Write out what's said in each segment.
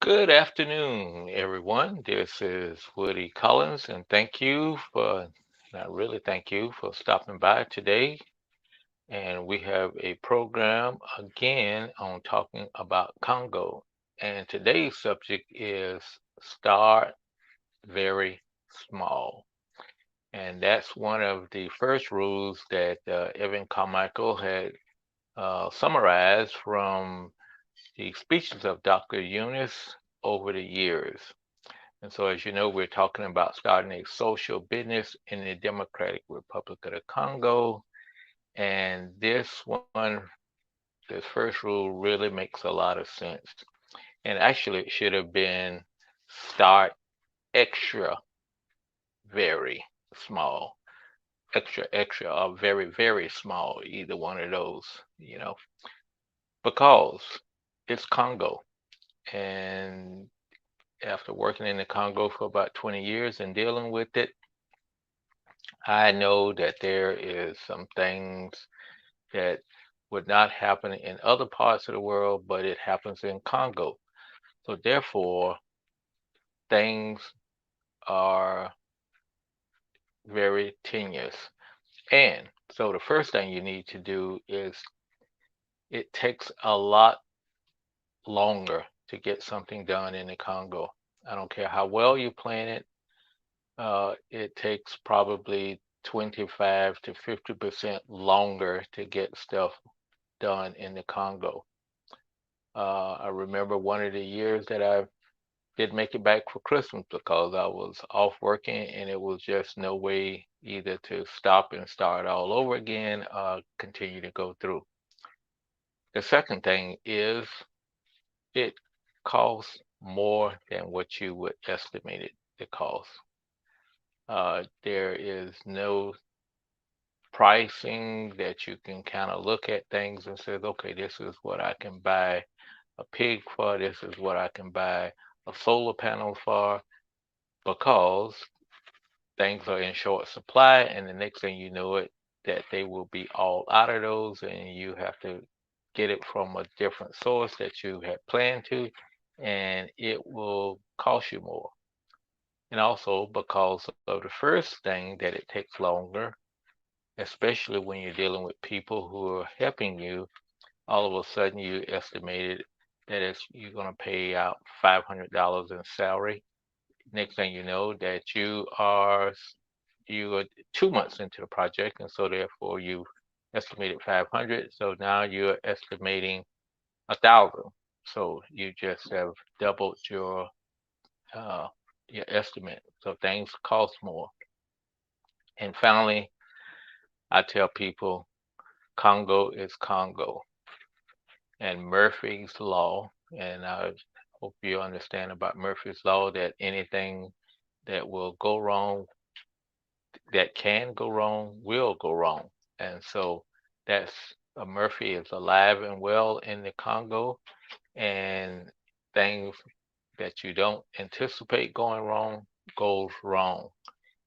Good afternoon, everyone. This is Woody Collins, and I really thank you for stopping by today. And we have a program again on talking about Congo. And today's subject is start very small. And that's one of the first rules that Evan Carmichael had summarized from the speeches of Dr. Eunice over the years. And so, as you know, we're talking about starting a social business in the Democratic Republic of the Congo. And this first rule really makes a lot of sense. And actually, it should have been start extra, very small, extra, or very, very small, either one of those, you know, because it's Congo. And after working in the Congo for about 20 years and dealing with it, I know that there is some things that would not happen in other parts of the world, but it happens in Congo. So therefore, things are very tenuous. And so the first thing you need to do is it takes a lot longer to get something done in the Congo. I don't care how well you plan it, it takes probably 25 to 50% longer to get stuff done in the Congo. I remember one of the years that I did make it back for Christmas because I was off working and it was just no way either to stop and start all over again or continue to go through. The second thing is it costs more than what you would estimate it to cost. There is no pricing that you can kind of look at things and says, okay, this is what I can buy a pig for, this is what I can buy a solar panel for, because things are in short supply, and the next thing you know it, that they will be all out of those, and you have to get it from a different source that you had planned to, and it will cost you more. And also because of the first thing that it takes longer, especially when you're dealing with people who are helping you, all of a sudden you estimated that you're going to pay out $500 in salary. Next thing you know, that you are 2 months into the project, and so therefore you estimated 500. So now you're estimating 1,000. So you just have doubled uh, your estimate. So things cost more. And finally, I tell people Congo is Congo, and Murphy's Law. And I hope you understand about Murphy's Law that anything that will go wrong, that can go wrong, will go wrong. And so that's Murphy is alive and well in the Congo, and things that you don't anticipate going wrong goes wrong.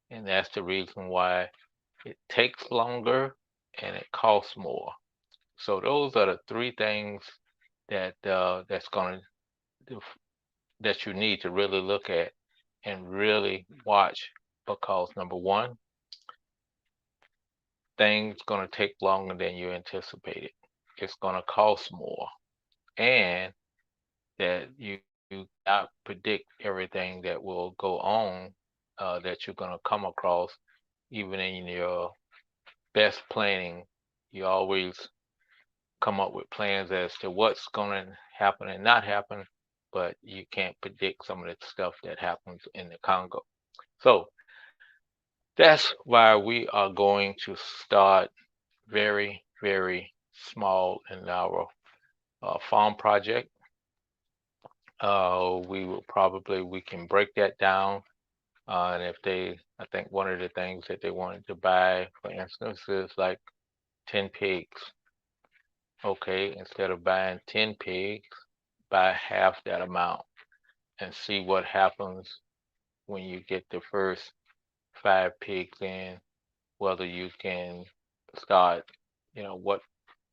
And that's the reason why it takes longer and it costs more. So those are the three things that's going to that you need to really look at and really watch, because number one, things going to take longer than you anticipated. It's going to cost more, and that you cannot predict everything that will go on, that you're going to come across. Even in your best planning, you always come up with plans as to what's going to happen and not happen, but you can't predict some of the stuff that happens in the Congo. So that's why we are going to start very, very small in our farm project. We can break that down. And if I think one of the things that they wanted to buy, for instance, is like 10 pigs. Okay, instead of buying 10 pigs, buy half that amount and see what happens when you get the first 5 pigs in, whether you can start, what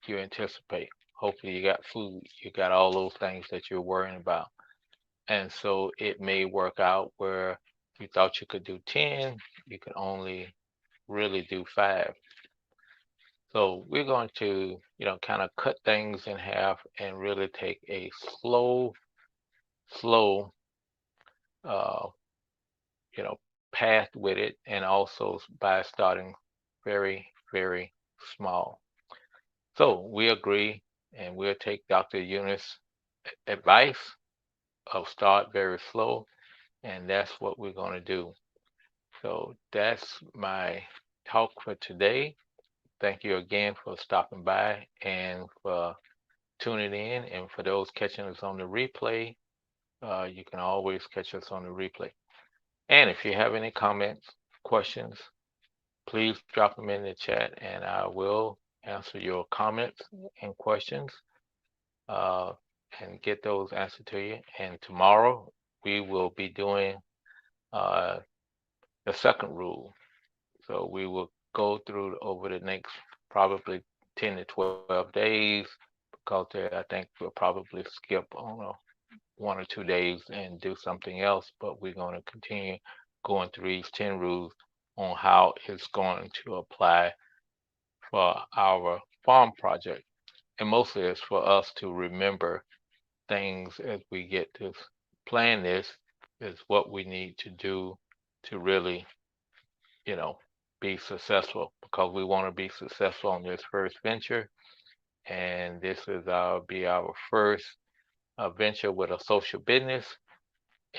you anticipate. Hopefully you got food, you got all those things that you're worrying about. And so it may work out where you thought you could do 10, you can only really do 5. So we're going to, kind of cut things in half and really take a slow, uh, you know, path with it, and also by starting very, very small. So we agree, and we'll take Dr. Eunice' advice of start very slow, and that's what we're going to do. So that's my talk for today. Thank you again for stopping by and for tuning in. And for those catching us on the replay, you can always catch us on the replay. And if you have any comments, questions, please drop them in the chat and I will answer your comments and questions, uh, and get those answered to you. And tomorrow we will be doing uh, the second rule. So we will go through over the next probably 10 to 12 days, because I think we'll probably skip on 1 or 2 days and do something else, but we're going to continue going through these 10 rules on how it's going to apply for our farm project. And mostly it's for us to remember things as we get to plan this, is what we need to do to really, you know, be successful, because we want to be successful on this first venture. And this is our first venture with a social business.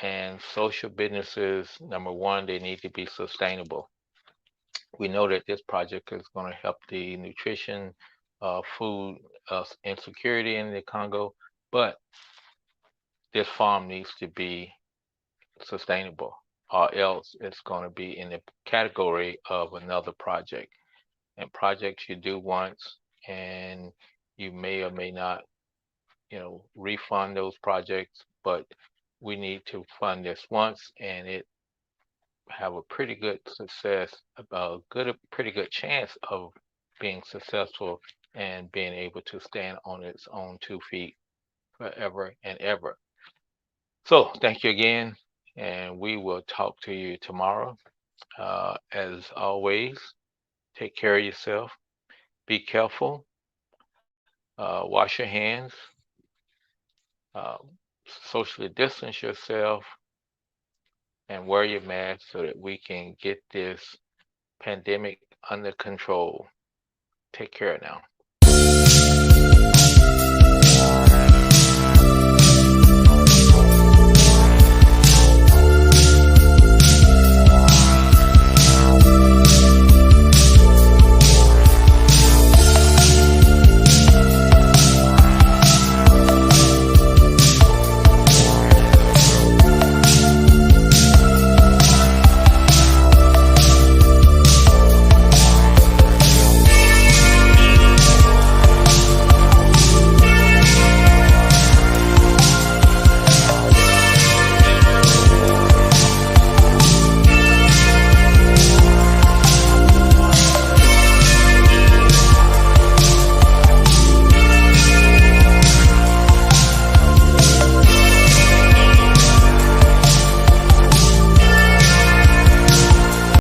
And social businesses, number one, they need to be sustainable. We know that this project is going to help the nutrition, food insecurity in the Congo, but this farm needs to be sustainable, or else it's going to be in the category of another project. And projects you do once, and you may or may not, refund those projects, but we need to fund this once, and it have a pretty good success, about a pretty good chance of being successful and being able to stand on its own 2 feet forever and ever. So thank you again, and we will talk to you tomorrow. As always, take care of yourself. Be careful. Wash your hands. Uh, Socially distance yourself, and wear your mask so that we can get this pandemic under control. Take care now.